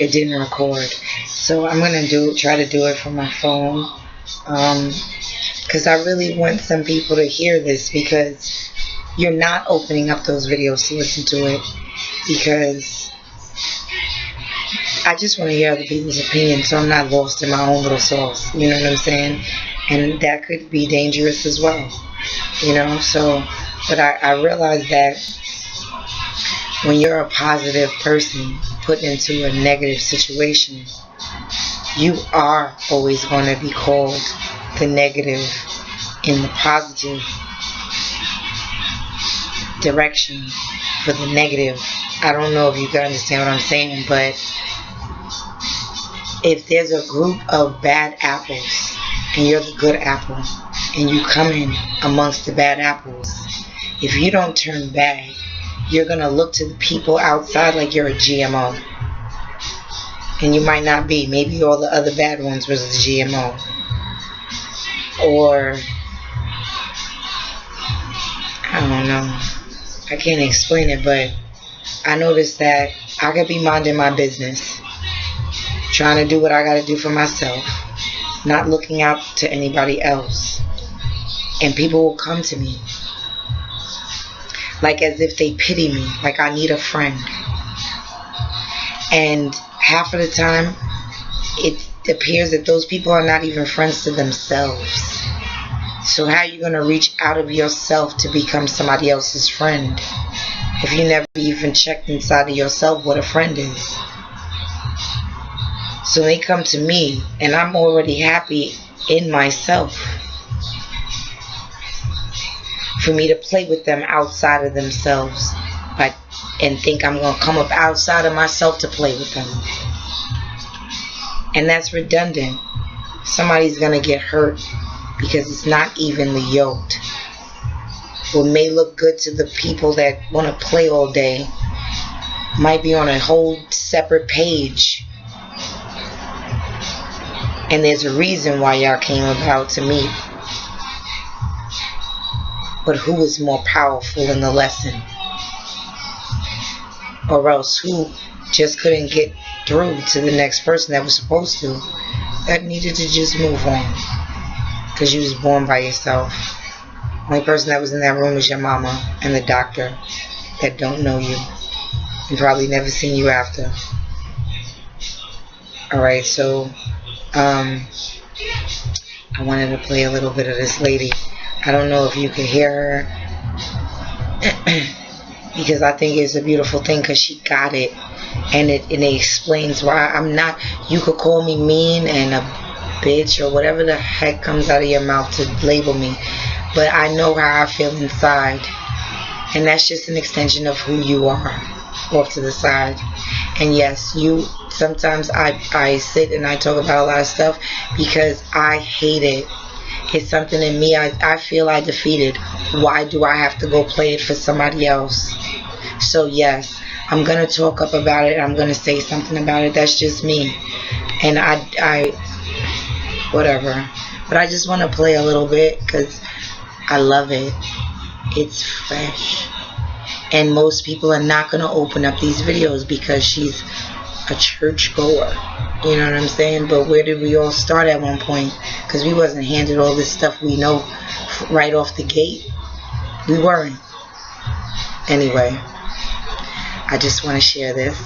it didn't record. So I'm gonna try to do it from my phone, because I really want some people to hear this, because you're not opening up those videos to listen to it, because I just want to hear other people's opinions, so I'm not lost in my own little sauce. You know what I'm saying? And that could be dangerous as well. So, but I realize that when you're a positive person put into a negative situation, you are always going to be called the negative in the positive direction for the negative. I don't know if you can understand what I'm saying, but if there's a group of bad apples and you're the good apple and you come in amongst the bad apples, if you don't turn back, you're going to look to the people outside like you're a GMO. And you might not be. Maybe all the other bad ones was the GMO. Or, I don't know. I can't explain it, but I noticed that I could be minding my business, trying to do what I got to do for myself, not looking out to anybody else. And people will come to me like as if they pity me, like I need a friend. And half of the time, it appears that those people are not even friends to themselves. So how are you going to reach out of yourself to become somebody else's friend if you never even checked inside of yourself what a friend is? So they come to me, and I'm already happy in myself. For me to play with them outside of themselves, and think I'm going to come up outside of myself to play with them. And that's redundant. Somebody's going to get hurt because it's not evenly yoked. What may look good to the people that want to play all day might be on a whole separate page. And there's a reason why y'all came about to meet. But who is more powerful in the lesson? Or else who just couldn't get through to the next person that was supposed to, that needed to just move on? Because you was born by yourself. The only person that was in that room was your mama and the doctor that don't know you and probably never seen you after. Alright, so I wanted to play a little bit of this lady. I don't know if you can hear her because I think it's a beautiful thing, because she got it, and it explains why I'm not. You could call me mean and a bitch or whatever the heck comes out of your mouth to label me, but I know how I feel inside, and that's just an extension of who you are off to the side. And yes, sometimes I sit and I talk about a lot of stuff because I hate it. It's something in me I feel I defeated. Why do I have to go play it for somebody else? So yes, I'm going to talk up about it. I'm going to say something about it. That's just me. And I whatever. But I just want to play a little bit because I love it. It's fresh. And most people are not going to open up these videos because she's a church goer. You know what I'm saying? But where did we all start at one point? Because we wasn't handed all this stuff we know right off the gate. We weren't. Anyway, I just want to share this.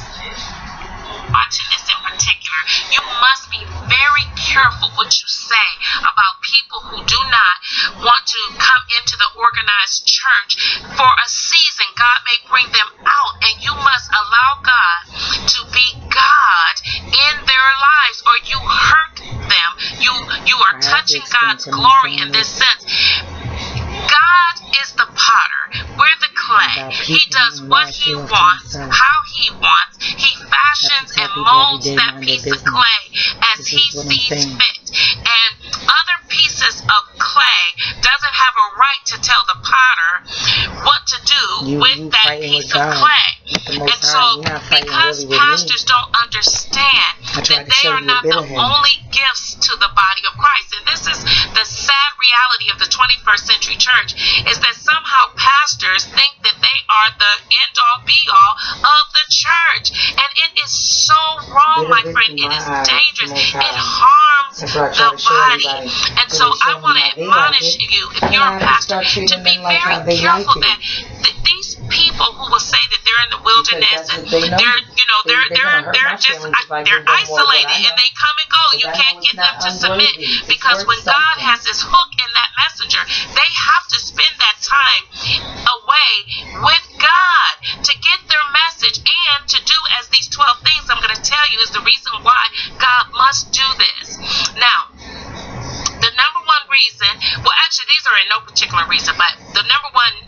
Watching this in particular, you must be very careful what you say about people who do not want to come into the organized church for a season. God may bring them out, and you must allow God to be God in their lives, or you hurt them. You are touching God's glory in this sense. God is the potter. We're the clay. He does what he wants, how he wants. He fashions and molds that piece of clay as he sees fit. And other pieces of clay doesn't have a right to tell the potter what to do with that piece of clay. And so, because pastors don't understand that they are not the only gifts to the body of Christ, and this is the sad reality of the 21st century church, is that somehow pastors think that they are the end-all be-all of the church, and it is so wrong my friend, it is dangerous. It harms the body. And so I want to admonish you, if you're a pastor, to be very careful that these people who will say that they're in the wilderness and they're isolated and they come and go. You can't get them to submit, because when God has his hook in that messenger, they have to spend that time away with God to get their message and to do as these 12 things I'm going to tell you is the reason why God must do this. Now, the number one reason, well, actually these are in no particular reason, but the number one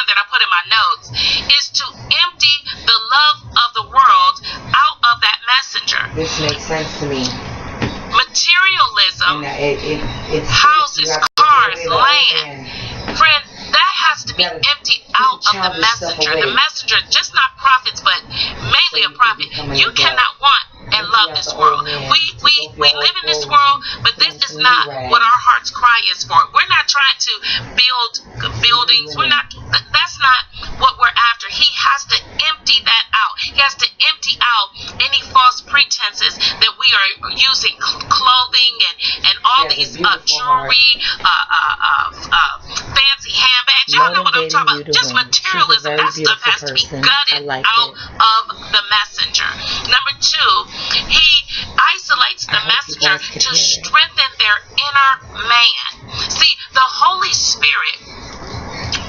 that I put in my notes is to empty the love of the world out of that messenger. This makes sense to me. Materialism, houses, cars, land. Friend, that has to be emptied out of the messenger. The messenger, just not prophets, but mainly a prophet. You cannot want and love this world. We live in this world, but this is not what our heart's cry is for. We're not trying to build buildings. That's not what we're after. He has to empty that out. He has to empty out any false pretenses that we are using, clothing and all these jewelry, fancy handbags. Y'all know what I'm talking about. Just materialism. That stuff has to be gutted out of the messenger. Number two, he isolates the messenger to strengthen their inner man. See, the Holy Spirit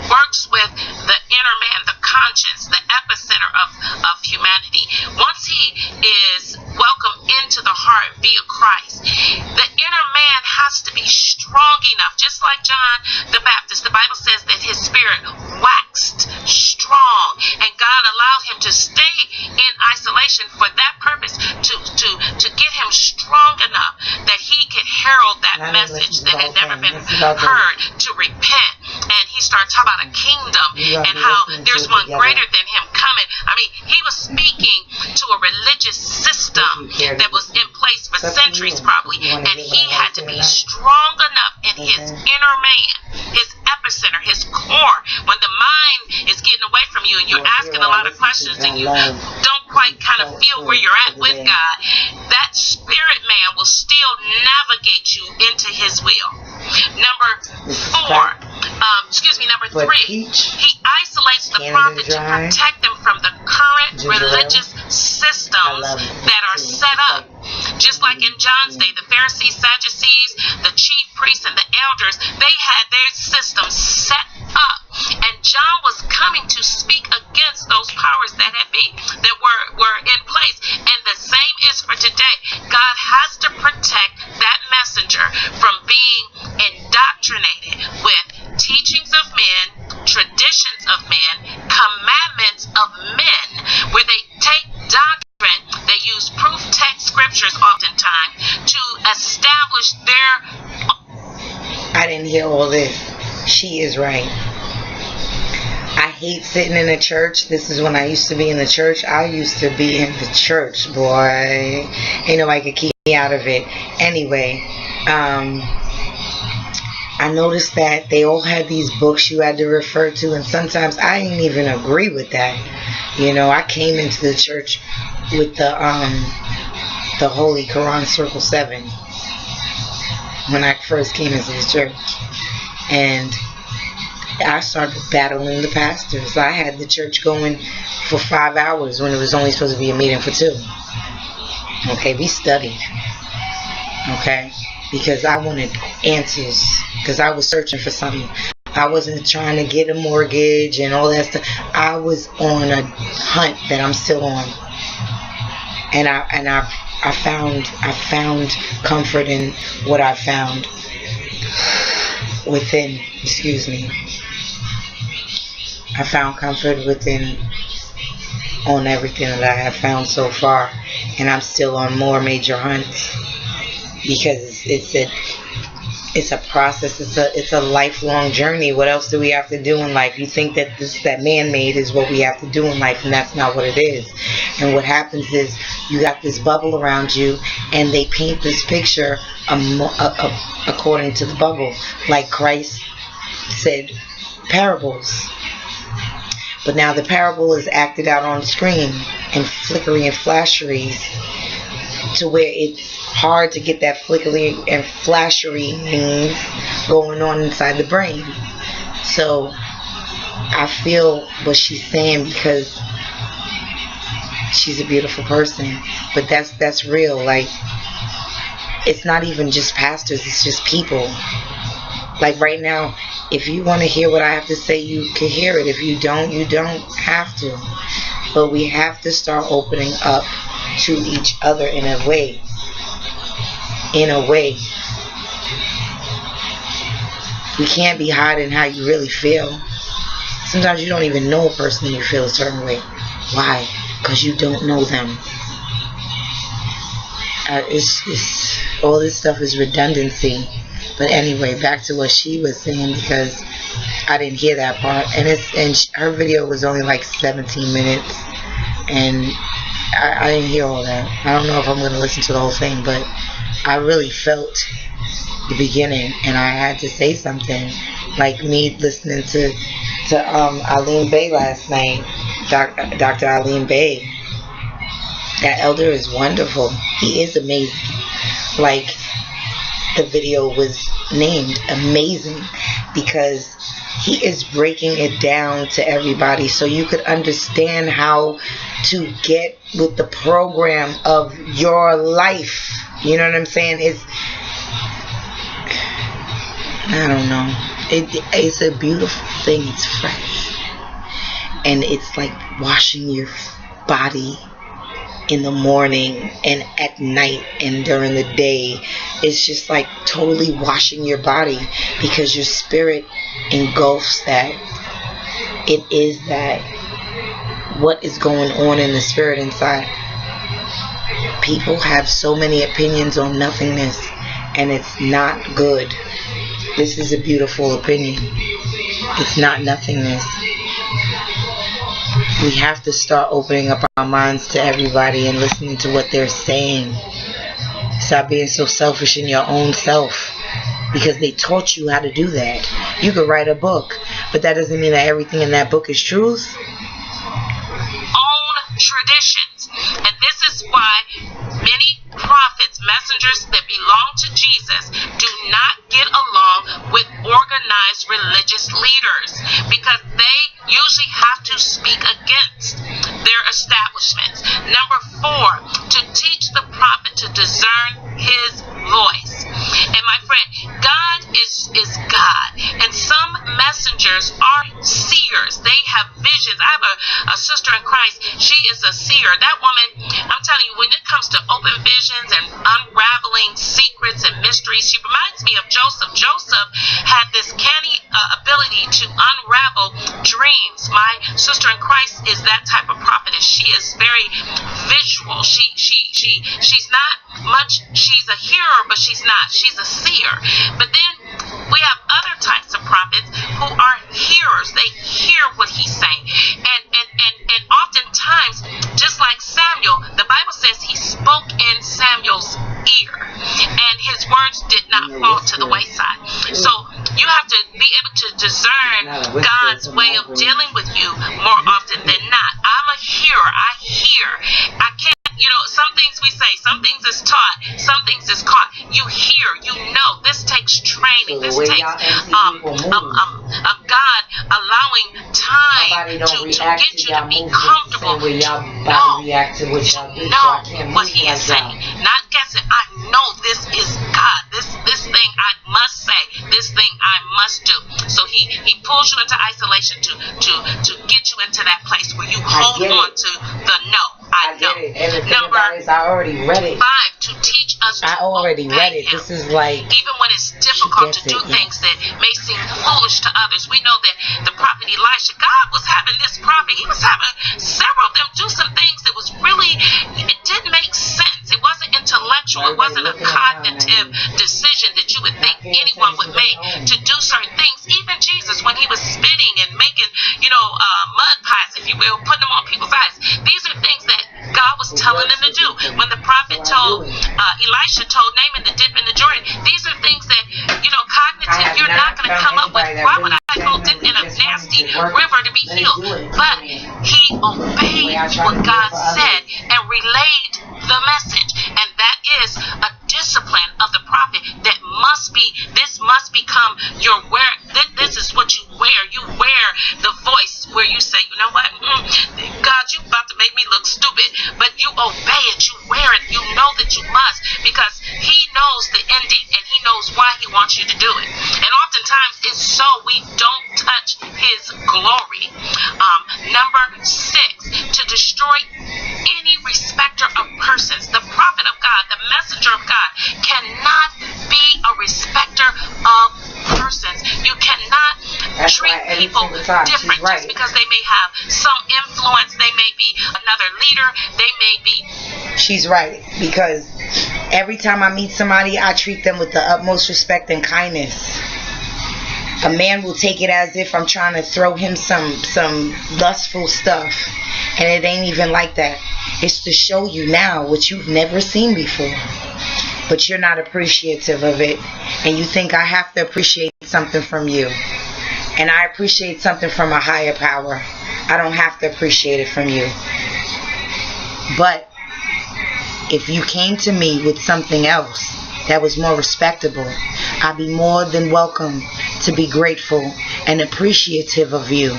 works with the inner man, the conscience, the epicenter of humanity. Once he is welcomed into the heart via Christ, the inner man has to be strong enough, just like John the Baptist. The Bible says that his spirit waxed strong, and God allowed him to stay in isolation for that purpose, to get him strong enough that he could herald that message that had never been heard, to repent. And he started talking about a kingdom and how there's one greater than him coming. I mean, he was speaking to a religious system that was in place for centuries probably, and he had to be strong enough in his inner man, his epicenter, his core. When the mind is getting away from you and you're asking a lot of questions and you don't quite kind of feel where you're at with God, that spirit man will still navigate you into his will. Number three, he isolates the prophet to protect them from the current religious systems that are set up. Just like in John's day, the Pharisees, Sadducees, the chief priests, and the elders, they had their systems set up. And John was coming to speak against those powers that were in place. And the same is for today. God has to protect that messenger from being indoctrinated with teachings of men, traditions of men, commandments of men, where they take doctrine, they use proof text scriptures oftentimes to establish their... I didn't hear all this. She is right. I hate sitting in a church. This is when I used to be in the church. I used to be in the church, boy. Ain't nobody could keep me out of it. Anyway, I noticed that they all had these books you had to refer to, and sometimes I didn't even agree with that. You know, I came into the church with the Holy Quran Circle 7 when I first came into the church, and I started battling the pastors. I had the church going for 5 hours when it was only supposed to be a meeting for 2. Okay, we studied. Okay, because I wanted answers, because I was searching for something. I wasn't trying to get a mortgage and all that stuff. I was on a hunt that I'm still on, and I found comfort in what I found within. Excuse me. I found comfort within on everything that I have found so far, and I'm still on more major hunts, because it's a process. It's a lifelong journey. What else do we have to do in life? You think that that man-made is what we have to do in life, and that's not what it is. And what happens is you got this bubble around you, and they paint this picture according to the bubble, like Christ said, parables. But now the parable is acted out on screen in flickery and flasheries to where it's hard to get that flickery and flashery going on inside the brain. So I feel what she's saying because she's a beautiful person. But that's real. Like, it's not even just pastors, it's just people. Like right now, if you want to hear what I have to say, you can hear it. If you don't, you don't have to. But we have to start opening up to each other in a way. We can't be hiding how you really feel. Sometimes you don't even know a person and you feel a certain way. Why? Because you don't know them. It's all this stuff is redundancy. But anyway, back to what she was saying, because I didn't hear that part. And her video was only like 17 minutes, and I didn't hear all that. I don't know if I'm going to listen to the whole thing, but I really felt the beginning, and I had to say something. Like me listening to Eileen Bay last night, Dr. Eileen Bay. That elder is wonderful. He is amazing. Like, the video was named Amazing because he is breaking it down to everybody so you could understand how to get with the program of your life. You know what I'm saying? I don't know. It's a beautiful thing. It's fresh. And it's like washing your body in the morning and at night and during the day. It's just like totally washing your body because your spirit engulfs that. It is that. What is going on in the spirit inside? People have so many opinions on nothingness, and it's not good. This is a beautiful opinion. It's not nothingness. We have to start opening up our minds to everybody and listening to what they're saying. Stop being so selfish in your own self, because they taught you how to do that. You could write a book, but that doesn't mean that everything in that book is truth. Own traditions. And this is why many prophets, messengers that belong to Jesus do not get along with organized religious leaders, because they usually have to speak against their establishments. Number 4, to teach the prophet to discern his voice. And my friend, God is God, and some messengers are seers. They have visions. I have a sister in Christ. She is a seer. That woman, I'm telling you, when it comes to open visions and unraveling secrets and mysteries, she reminds me of Joseph. Joseph had this canny ability to unravel dreams. My sister in Christ is that type of prophetess. She is very visual. She's not much. She's a hearer, but she's not. She's a seer. But then we have other types of prophets who are hearers. They hear what he's saying, and oftentimes, just like Samuel, the Bible says he spoke in Samuel's ear, and his words did not fall to the wayside. So you have to be able to discern God's way of dealing with you more often than not. I'm a hearer. I hear. I can't. Some things we say, some things is taught, some things is caught. You hear, you know. This takes training. This takes God allowing time to get you to be comfortable to know what he is saying. Not guessing. I know this is God. This thing I must say. This thing I must do. So he pulls you into isolation to get you into that place where you hold on to the no. I know. Number 5, to teach us to read it. This is like, even when it's difficult to do things that may seem foolish to others. We know that the prophet Elisha, God was having this prophet, he was having several of them do some things that was really, it didn't make sense. It wasn't intellectual. It wasn't a cognitive decision that you would think anyone would make to do certain things. Even Jesus, when he was spitting and making, mud pies, if you will, putting them on people's eyes. These are things that God was telling them to do. When the prophet told, Elisha told Naaman to dip in the Jordan, these are things that, cognitive, you're not going to come up with. Why would I go dip in a nasty thirsty river to be healed. But he obeyed what God said and relayed the message. And that is a discipline of the prophet that this must become your wear. This is what you wear. You wear the voice where you say, you know what, God, you about to make me look stupid, but you obey it, you wear it, you know that you must, because he knows the ending and he knows why he wants you to do it. And oftentimes it's so we don't touch his glory. Number 6, to destroy any respecter of persons. The prophet of God, the messenger of God, cannot be a respecter of persons. You cannot treat people different just because they may have some influence. They may be another leader. They may be. She's right, because every time I meet somebody, I treat them with the utmost respect and kindness. A man will take it as if I'm trying to throw him some lustful stuff, and it ain't even like that. It's to show you now what you've never seen before, but you're not appreciative of it, and you think I have to appreciate something from you, and I appreciate something from a higher power. I don't have to appreciate it from you. But if you came to me with something else that was more respectable, I'd be more than welcome to be grateful and appreciative of you.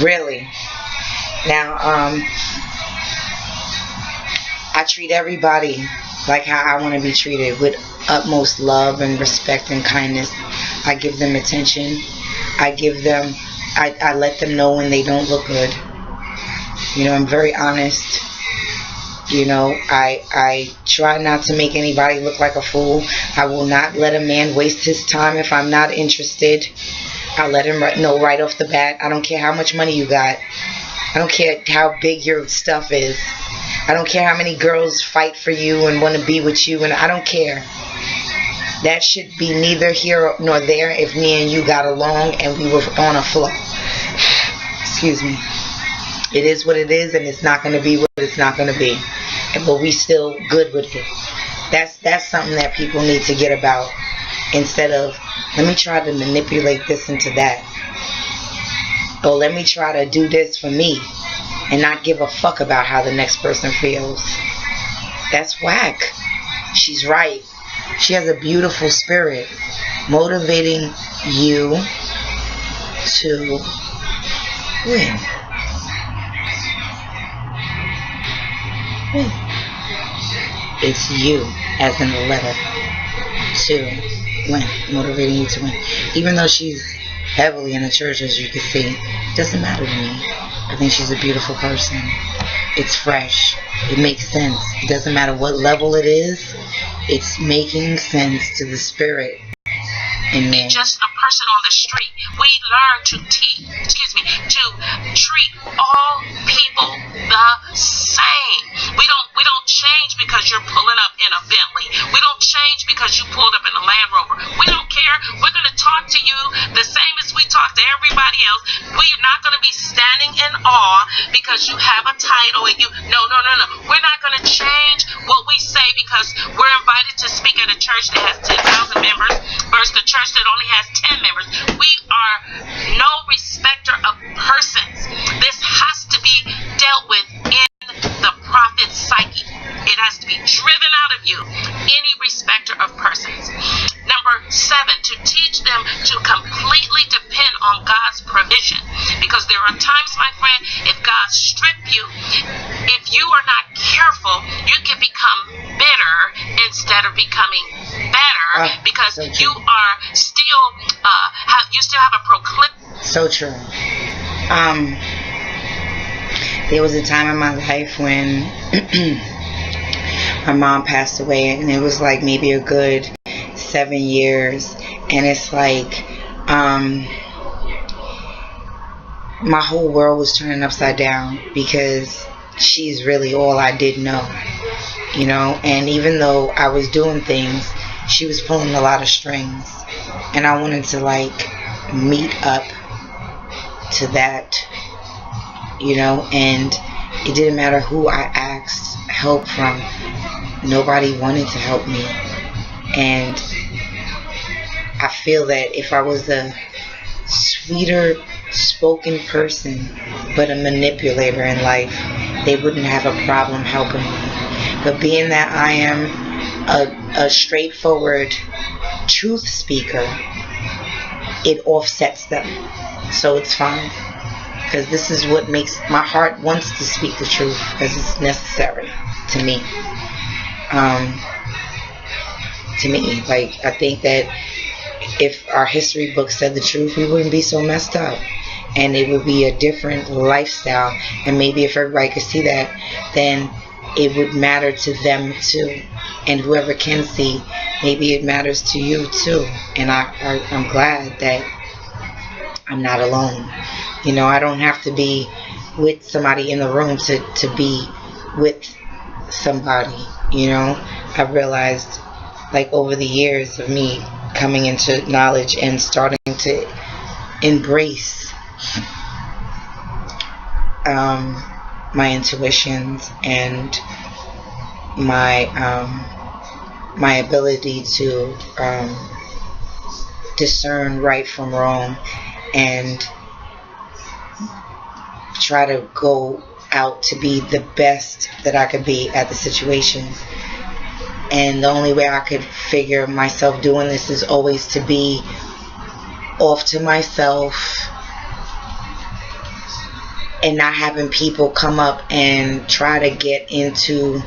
Really. Now, I treat everybody like how I want to be treated, with utmost love and respect and kindness. I give them attention. I let them know when they don't look good. You know, I'm very honest. You know, I try not to make anybody look like a fool. I will not let a man waste his time if I'm not interested. I'll let him know right off the bat. I don't care how much money you got. I don't care how big your stuff is. I don't care how many girls fight for you and want to be with you, and I don't care. That should be neither here nor there if me and you got along and we were on a flow. Excuse me. It is what it is, and it's not going to be what it's not going to be. But we still good with it. That's something that people need to get about, instead of, let me try to manipulate this into that. Or let me try to do this for me and not give a fuck about how the next person feels. That's whack. She's right. She has a beautiful spirit motivating you to win. It's you, as in the letter, to win, motivating you to win. Even though she's heavily in the church, as you can see, it doesn't matter to me. I think she's a beautiful person. It's fresh. It makes sense. It doesn't matter what level it is. It's making sense to the spirit in me. Just a person on the street. We learn to treat all people the same. We don't change because you're pulling up in a Bentley. We don't change because you pulled up in a Land Rover. We don't care. We're going to talk to you the same as we talk to everybody else. We're not going to be standing in awe because you have a title and you. No. We're not going to change what we say because we're invited to speak at a church that has 10,000 members versus the church that only has 10 members. We are no respecter of persons. This has to be dealt with in the prophet's psyche. It has to be driven out of you, any respecter of persons. Number 7, to teach them to completely depend on God's provision. Because there are times, my friend, if God stripped you, if you are not careful, you can become bitter instead of becoming better, because you are still have a proclivity. So true. There was a time in my life when my mom passed away, and it was like maybe a good 7 years, and it's like my whole world was turning upside down because she's really all I did know, you know. And even though I was doing things, she was pulling a lot of strings, and I wanted to like meet up to that, you know. And it didn't matter who I asked help from, nobody wanted to help me. And I feel that if I was a sweeter spoken person but a manipulator in life, they wouldn't have a problem helping me. But being that I am a straightforward truth speaker, it offsets them. So it's fine. Because this is what makes my heart wants to speak the truth, because it's necessary to me. Like, I think that if our history books said the truth, we wouldn't be so messed up, and it would be a different lifestyle. And maybe if everybody could see that, then it would matter to them too. And whoever can see, maybe it matters to you too. And I'm glad that I'm not alone. You know, I don't have to be with somebody in the room to be with somebody. You know, I've realized, like, over the years of me coming into knowledge and starting to embrace my intuitions and my ability to discern right from wrong and try to go out to be the best that I could be at the situation. And the only way I could figure myself doing this is always to be off to myself and not having people come up and try to get into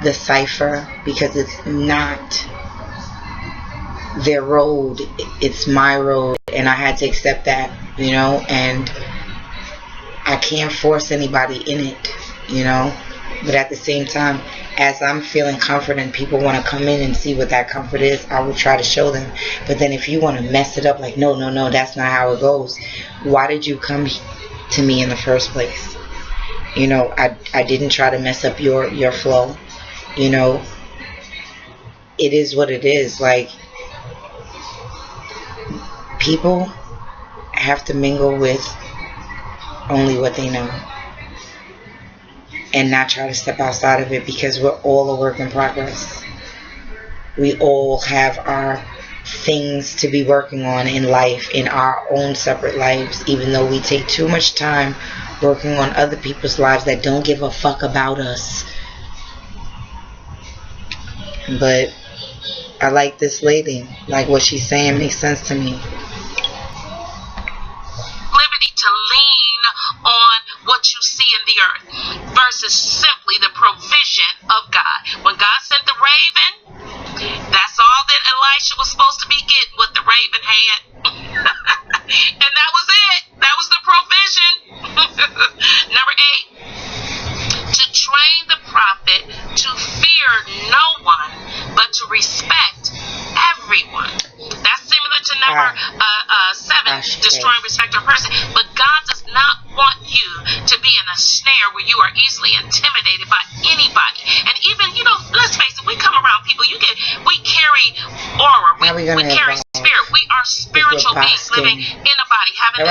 the cipher, because it's not their road, it's my road, and I had to accept that, you know, and I can't force anybody in it, you know. But at the same time, as I'm feeling comfort and people want to come in and see what that comfort is, I will try to show them. But then if you want to mess it up, like, no, that's not how it goes. Why did you come to me in the first place? You know, I didn't try to mess up your flow. You know, it is what it is. Like, people have to mingle with only what they know and not try to step outside of it, because we're all a work in progress. We all have our things to be working on in life, in our own separate lives, even though we take too much time working on other people's lives that don't give a fuck about us. But I like this lady. Like, what she's saying makes sense to me. Liberty to lean on what you see in the earth versus simply the provision of God. When God sent the raven, that's all that Elisha was supposed to be getting, what the raven had. And that was it. That was the provision. Number 8, to train the prophet to fear no one, but to respect everyone. That's similar to number 7, destroying respect of person. But God does not want you to be in a snare where you are easily intimidated by anybody. And even, you know, let's face it, we come around people, we carry aura, we carry spirit. We are spiritual beings living in a body, having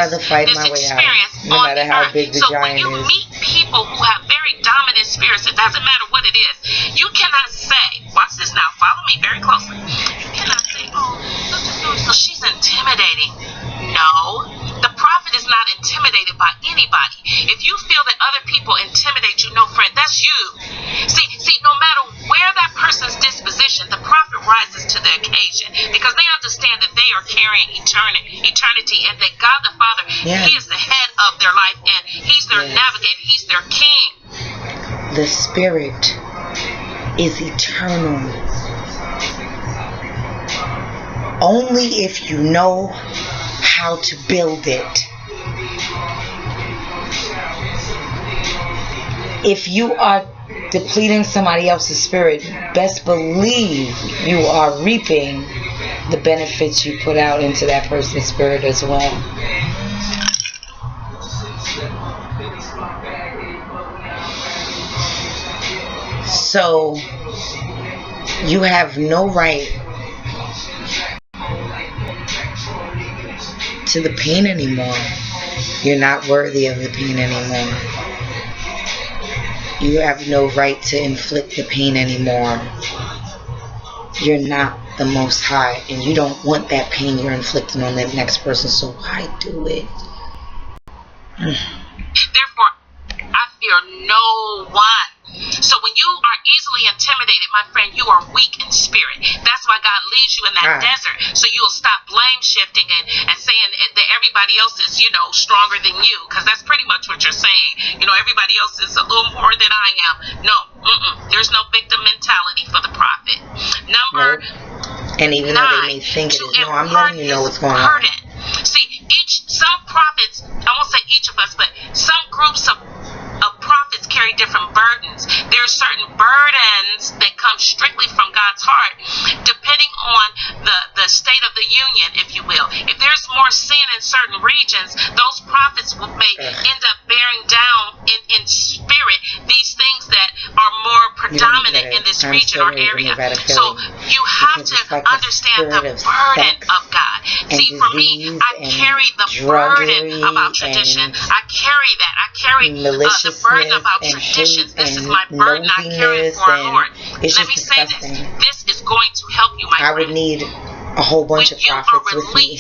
this experience no on matter the how earth. big the So when giant you is. meet people who have very dominant spirits, it doesn't matter what it is, you cannot say, watch this now, follow me very closely, you cannot say, so she's intimidating. No, the prophet is not intimidated by anybody. If you feel that other people intimidate you, no, friend, that's you. See, no matter where that person's disposition, the prophet rises to the occasion, because they understand that they are carrying eternity, and that God the Father, He is the head of their life, and He's their navigator, He's their king. The spirit is eternal. Only if you know how to build it. If you are depleting somebody else's spirit, best believe you are reaping the benefits you put out into that person's spirit as well. So you have no right to the pain anymore. You're not worthy of the pain anymore. You have no right to inflict the pain anymore. you're not the Most High, and you don't want that pain you're inflicting on that next person, so why do it? Therefore, I fear no one. So when you are easily intimidated, my friend, you are weak in spirit. That's why God leaves you in that desert, so you'll stop blame shifting and saying that everybody else is, stronger than you, because that's pretty much what you're saying. Everybody else is a little more than I am. No, there's no victim mentality for the prophet. Number and even 9, though they may think it is, no, I'm letting you know what's going on. See, some prophets, I won't say each of us, but some groups of prophets carry different burdens. There are certain burdens that come strictly from God's heart, depending on the state of the union, if you will. If there's more sin in certain regions, those prophets may end up bearing down in spirit these things that are more predominant in this region or area. So you have to understand the burden of God. See, for me, I carry the burden about tradition. I carry that. I carry the burden about traditions. This is my burden I carry for our Lord. Let me say this. This is going to help you, my friend. I would need a whole bunch of prophets with me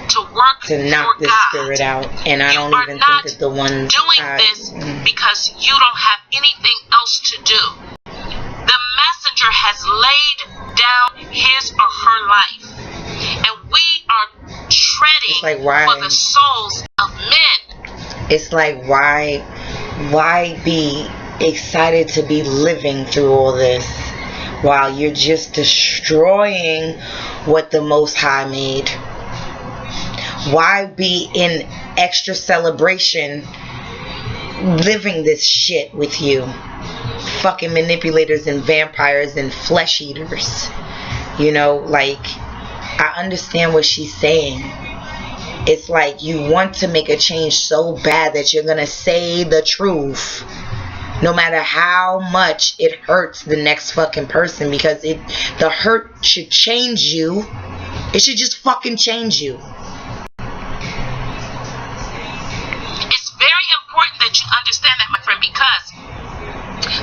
to knock this spirit out. And I don't even think that the ones doing this because you don't have anything else to do. The messenger has laid down his or her life. And we are treading for the souls of men. It's like, why be excited to be living through all this while you're just destroying what the Most High made? Why be in extra celebration living this shit with you? Fucking manipulators and vampires and flesh eaters. I understand what she's saying. It's like you want to make a change so bad that you're going to say the truth. No matter how much it hurts the next fucking person. Because the hurt should change you. It should just fucking change you. It's very important that you understand that, my friend. Because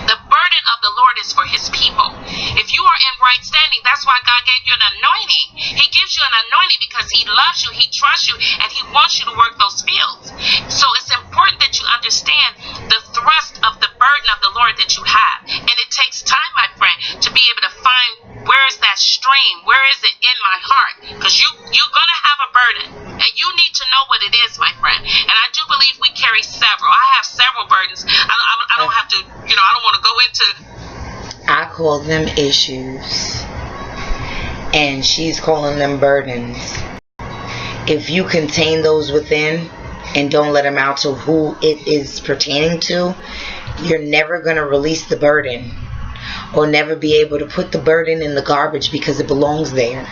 the burden of the Lord is for his people. If you are in right standing, that's why God gave you an anointing. He gives you an anointing because he loves you, he trusts you, and he wants you to work those fields. So it's important that you understand the thrust of the burden of the Lord that you have. And it takes time, my friend, to be able to find where is that stream, where is it in my heart? Because you're going to have a burden. And you need to know what it is, my friend. And I do believe we carry several. I have several burdens. I don't have to, I don't want to go into... I call them issues. And she's calling them burdens. If you contain those within and don't let them out to who it is pertaining to, you're never going to release the burden. Or never be able to put the burden in the garbage because it belongs there.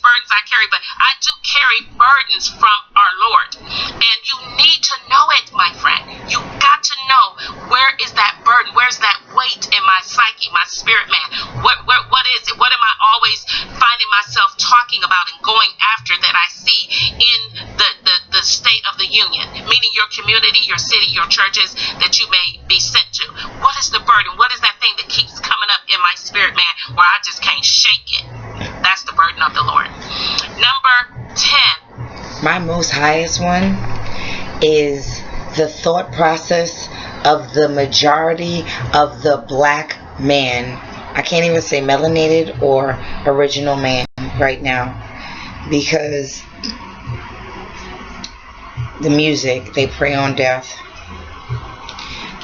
Burdens I carry, but I do carry burdens from our Lord, and you need to know it, my friend. You got to know, where is that burden, where's that weight in my psyche, my spirit man? What is it? What am I always finding myself talking about and going after that I see in the state of the union, meaning your community, your city, your churches that you may be sent to? What is the burden? What is that thing that keeps coming up in my spirit man where I just can't shake it? That's the burden of the Lord. Number 10. My most highest one is the thought process of the majority of the black man. I can't even say melanated or original man right now. Because the music, they prey on death.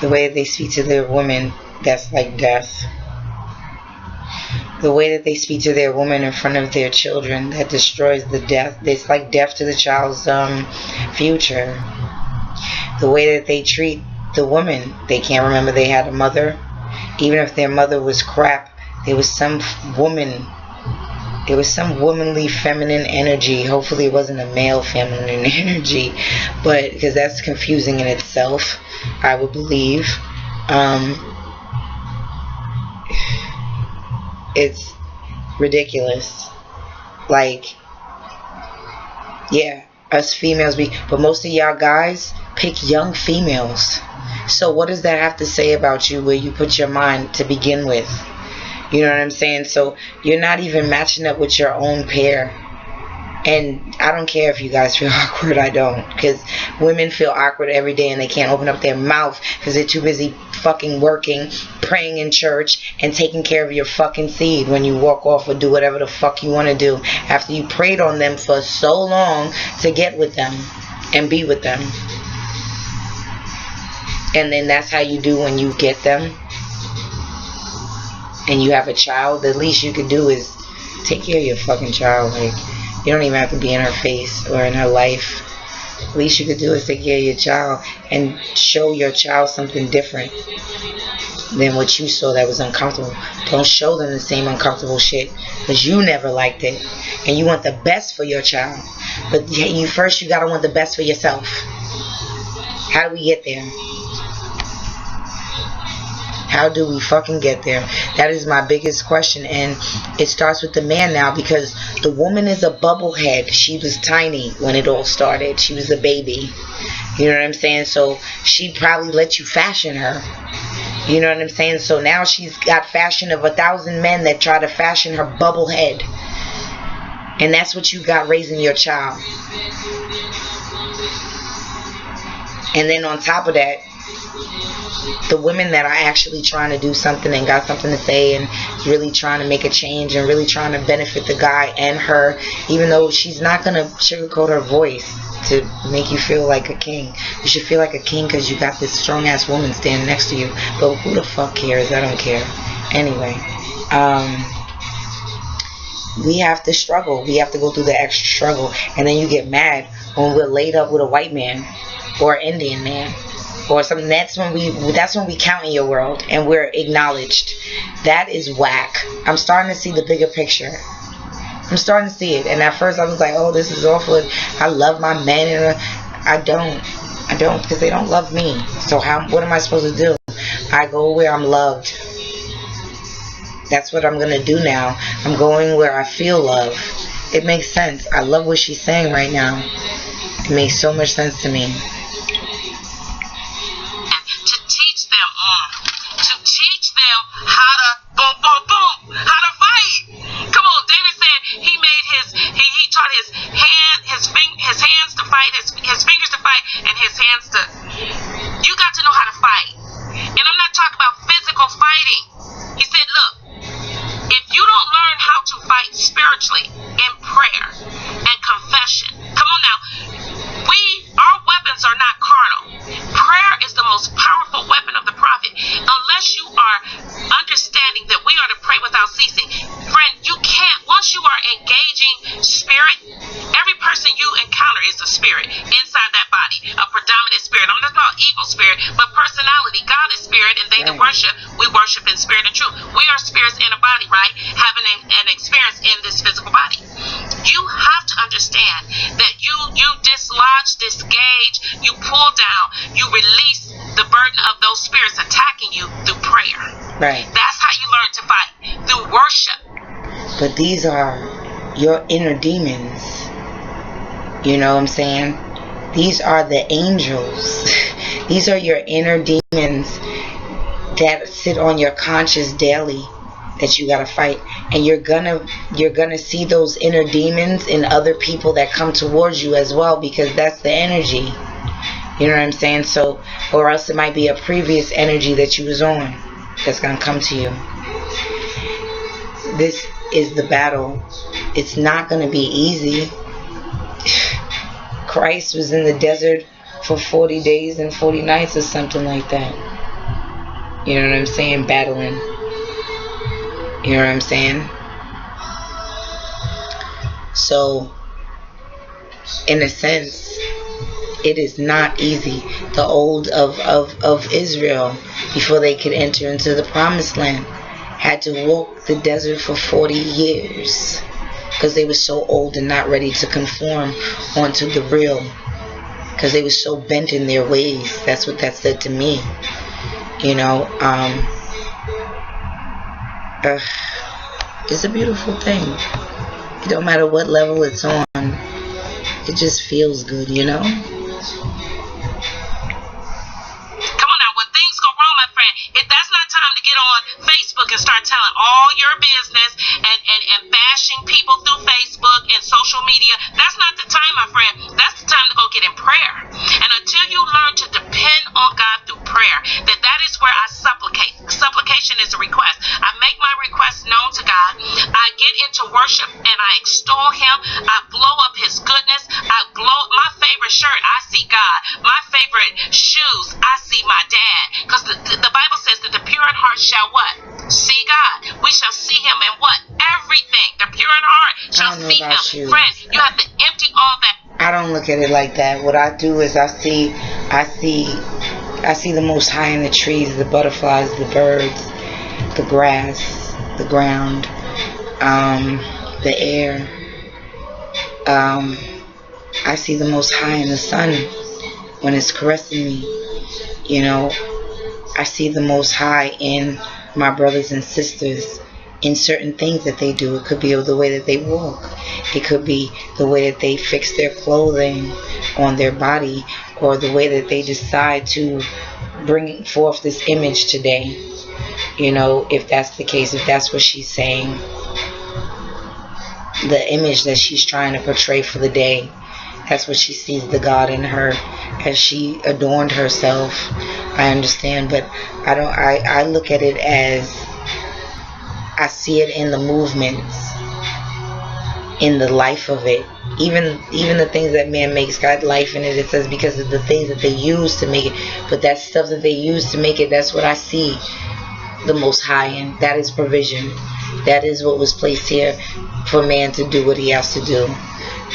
The way they speak to their women, that's like death. The way that they speak to their woman in front of their children, that destroys the death. It's like death to the child's future. The way that they treat the woman, they can't remember they had a mother. Even if their mother was crap, there was some woman. There was some womanly feminine energy. Hopefully it wasn't a male feminine energy, but because that's confusing in itself, I would believe. It's ridiculous. Like, yeah, us females but most of y'all guys pick young females. So what does that have to say about you, where you put your mind to begin with? You know what I'm saying? So you're not even matching up with your own pair. And I don't care if you guys feel awkward, I don't. Because women feel awkward every day and they can't open up their mouth because they're too busy fucking working, praying in church, and taking care of your fucking seed when you walk off or do whatever the fuck you want to do after you prayed on them for so long to get with them and be with them. And then that's how you do when you get them and you have a child. The least you could do is take care of your fucking child. Like, you don't even have to be in her face or in her life. The least you could do is take care of your child and show your child something different than what you saw that was uncomfortable. Don't show them the same uncomfortable shit because you never liked it. And you want the best for your child. But you gotta want the best for yourself. How do we get there? How do we fucking get there? That is my biggest question. And it starts with the man now, because the woman is a bubblehead. She was tiny when it all started. She was a baby. You know what I'm saying? So she probably let you fashion her. You know what I'm saying? So now she's got fashion of 1,000 men that try to fashion her bubblehead. And that's what you got raising your child. And then on top of that, the women that are actually trying to do something and got something to say and really trying to make a change and really trying to benefit the guy and her, even though she's not going to sugarcoat her voice to make you feel like a king. You should feel like a king because you got this strong ass woman standing next to you. But who the fuck cares? I don't care. Anyway, we have to struggle. We have to go through the extra struggle. And then you get mad when we're laid up with a white man or an Indian man or something. That's when we count in your world and we're acknowledged. That is whack. I'm starting to see the bigger picture. I'm starting to see it. And at first I was like, oh, this is awful. I love my men. And I don't because they don't love me. So what am I supposed to do? I go where I'm loved. That's what I'm going to do now. I'm going where I feel love. It makes sense. I love what she's saying right now. It makes so much sense to me. Teach them how to boom, boom, boom, how to fight. Come on, David said he taught his hands to fight, his fingers to fight, and his hands to. You got to know how to fight, and I'm not talking about physical fighting. He said, look, if you don't learn how to fight spiritually in prayer and confession, come on now, our weapons are not carnal. Prayer is the most powerful weapon of the prophet. Unless you are understanding that we are to pray without ceasing. Friend, you can't, once you are engaging spirit, every person you encounter is a spirit inside that body, a predominant spirit. I'm not talking about evil spirit, but personality. God is spirit, and they that worship, we worship in spirit and truth. We are spirits in a body, right? Having an experience in this physical body. You have to understand that you dislodge, disengage, you pull down, you release the burden of those spirits attacking you through prayer. Right. That's how you learn to fight, through worship. But these are your inner demons. You know what I'm saying? These are the angels. These are your inner demons that sit on your conscious daily that you gotta fight. And you're gonna see those inner demons in other people that come towards you as well, because that's the energy. You know what I'm saying? So, or else it might be a previous energy that you was on that's gonna come to you. This is the battle. It's not gonna be easy. Christ was in the desert for 40 days and 40 nights or something like that. You know what I'm saying? Battling. You know what I'm saying? So, in a sense, it is not easy. The old of Israel, before they could enter into the promised land, had to walk the desert for 40 years because they were so old and not ready to conform onto the real, because they were so bent in their ways. That's what that said to me. You know, it's a beautiful thing. It don't matter what level it's on. It just feels good, you know? Come on now, when things go wrong, my friend, that's not time to get on Facebook and start telling all your I see God. My favorite shoes, I see my dad. Because the Bible says that the pure in heart shall what? See God. We shall see him in what? Everything. The pure in heart shall see him. Shoes. Friend, you have to empty all that. I don't look at it like that. What I do is I see the Most High in the trees, the butterflies, the birds, the grass, the ground, the air. I see the Most High in the sun when it's caressing me. You know, I see the Most High in my brothers and sisters, in certain things that they do. It could be the way that they walk. It could be the way that they fix their clothing on their body, or the way that they decide to bring forth this image today. You know, if that's the case, if that's what she's saying, the image that she's trying to portray for the day, that's what she sees the God in her as she adorned herself. I understand, but I look at it as, I see it in the movements, in the life of it. Even the things that man makes got life in it. It says because of the things that they use to make it. But that stuff that they use to make it, that's what I see the Most High in. That is provision. That is what was placed here for man to do what he has to do.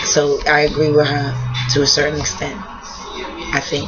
So I agree with her to a certain extent, I think.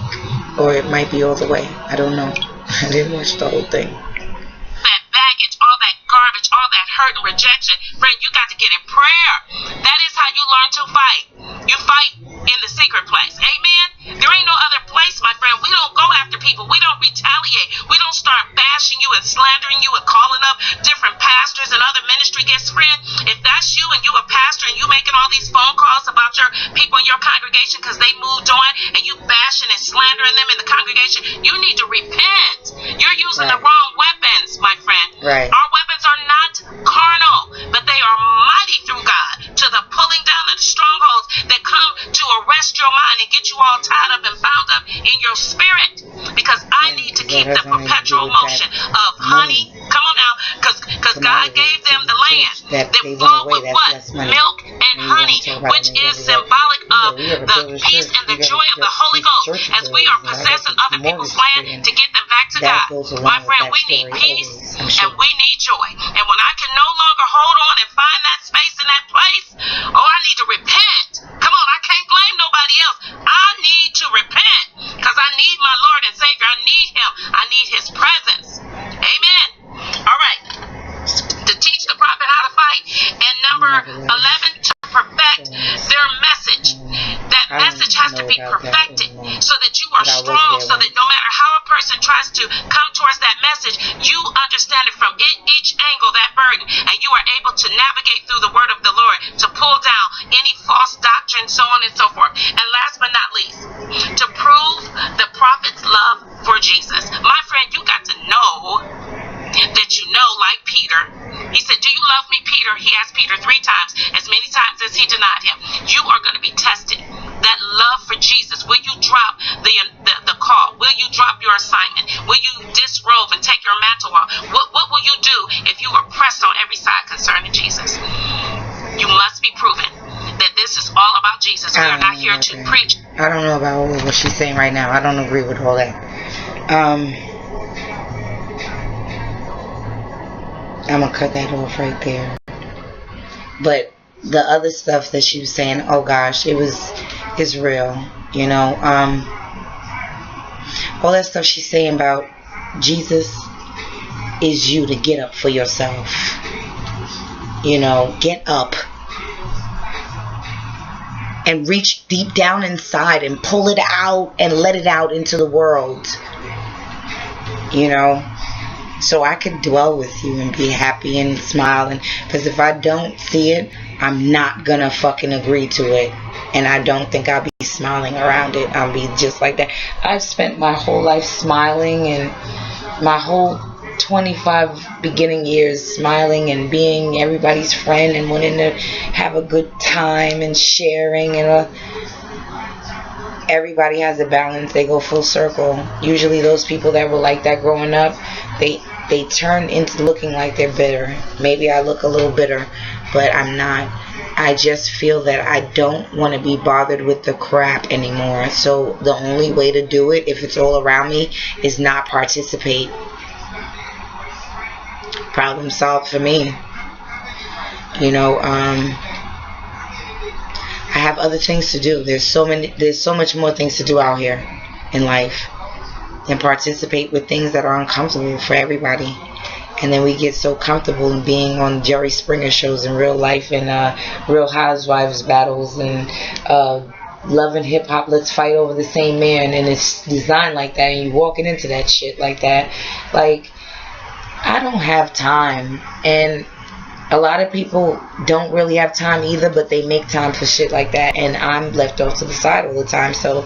Or it might be all the way. I don't know. I didn't watch the whole thing. That baggage, all that garbage, all that hurt and rejection, friend, you got to get in prayer. That is how you learn to fight. You fight in the secret place. Amen? There ain't no other place, my friend. We don't go after people. We don't retaliate. We don't start bashing you and slandering you and calling up different pastors and other ministry guests. Friend, if that's you and you a pastor and you making all these phone calls about your people in your congregation because they moved on, and you bashing and slandering them in the congregation, you need to repent. You're using the wrong weapons, my friend. Right. Our weapons are not carnal, but they are mighty through God to the pulling down of the strongholds that come to arrest your mind and get you all tied up and bound up in your spirit. Because I need to keep the perpetual motion of honey. Come on now, because God gave them the land that flowed with what? Milk and honey, which is symbolic of the peace and the joy of the Holy Ghost, as we are possessing other people's land to get them back to God. My friend, we need peace and we need joy. And when I can no longer hold on and find that space in that place, oh, I need to repent. Come on, I can't blame nobody else. I need to repent because I need my Lord and Savior. I need him. I need his presence. Amen. All right. To teach the prophet how to fight. And number 11, to perfect their message. That message has to be perfected so that you are strong, so that no matter how a person tries to come towards that message, you understand it from each angle, that burden, and you are able to navigate through the word of the Lord to pull down any false doctrine, so on and so forth. And last but not least, to prove the prophet's love for Jesus. My friend, you got to know that you know, like Peter. He said, do you love me, Peter? He asked Peter 3 times, as many times as he denied him. You are going to be tested. That love for Jesus, will you drop the call? Will you drop your assignment? Will you disrobe and take your mantle off? What will you do if you are pressed on every side concerning Jesus? You must be proven that this is all about Jesus. We are not here to preach. I don't know about what she's saying right now. I don't agree with all that. I'm going to cut that off right there. But the other stuff that she was saying, oh gosh, it's real, you know. All that stuff she's saying about Jesus is you to get up for yourself. You know, get up and reach deep down inside and pull it out and let it out into the world. You know, so I could dwell with you and be happy and smile. And because if I don't see it, I'm not gonna fucking agree to it. And I don't think I'll be smiling around it. I'll be just like that. I've spent my whole life smiling, and my whole 25 beginning years smiling and being everybody's friend and wanting to have a good time and sharing, and everybody has a balance. They go full circle. Usually those people that were like that growing up, they turn into looking like they're bitter. Maybe I look a little bitter, but I'm not. I just feel that I don't want to be bothered with the crap anymore. So the only way to do it, if it's all around me, is not participate. Problem solved for me. You know, I have other things to do. There's so much more things to do out here in life than participate with things that are uncomfortable for everybody. And then we get so comfortable in being on Jerry Springer shows in real life and Real Housewives battles and Love and Hip Hop, let's fight over the same man, and it's designed like that, and you walking into that shit like that. Like, I don't have time, and a lot of people don't really have time either, but they make time for shit like that, and I'm left off to the side all the time. So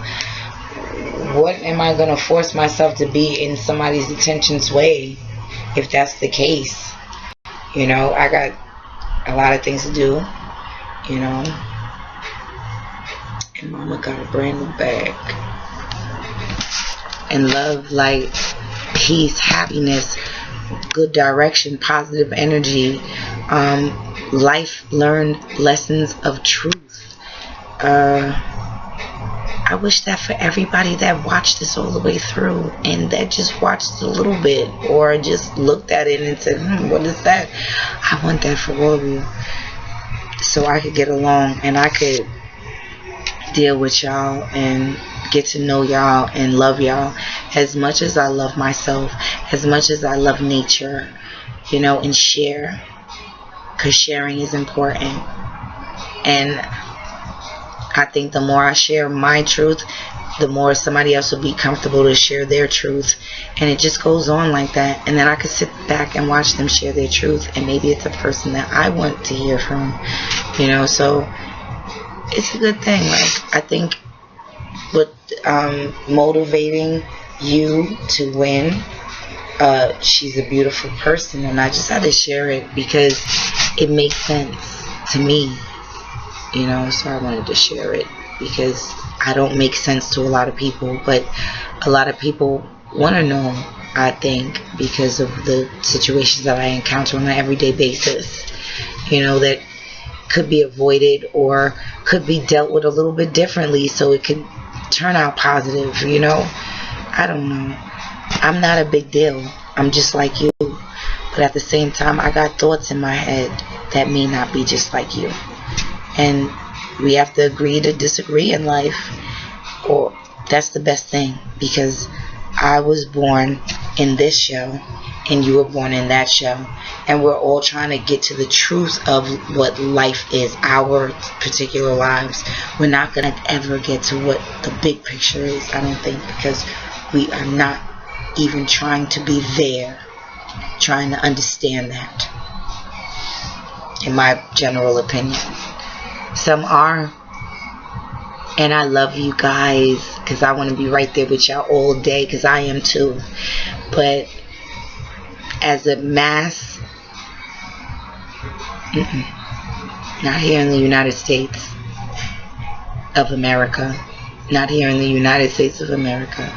what am I going to force myself to be in somebody's attention's way if that's the case? You know, I got a lot of things to do, you know, and mama got a brand new bag. And love, light, peace, happiness, good direction, positive energy, life learned lessons of truth. I wish that for everybody that watched this all the way through and that just watched a little bit or just looked at it and said, what is that? I want that for all of you, so I could get along and I could deal with y'all and get to know y'all and love y'all as much as I love myself, as much as I love nature, you know, and share, because sharing is important. And I think the more I share my truth, the more somebody else will be comfortable to share their truth, and it just goes on like that. And then I could sit back and watch them share their truth, and maybe it's a person that I want to hear from, you know. So it's a good thing. Like, I think with motivating you to win, she's a beautiful person, and I just had to share it because it makes sense to me, you know. So I wanted to share it because I don't make sense to a lot of people, but a lot of people want to know, I think, because of the situations that I encounter on an everyday basis, you know, that could be avoided or could be dealt with a little bit differently so it could turn out positive, you know. I don't know. I'm not a big deal. I'm just like you. But at the same time, I got thoughts in my head that may not be just like you. And we have to agree to disagree in life. Or that's the best thing, because I was born in this show and you were born in that show, and we're all trying to get to the truth of what life is, our particular lives. We're not going to ever get to what the big picture is, I don't think, because we are not even trying to be there, trying to understand that, in my general opinion. Some are, and I love you guys because I want to be right there with y'all all day, because I am too. But as a mass, not here in the United States of America, not here in the United States of America.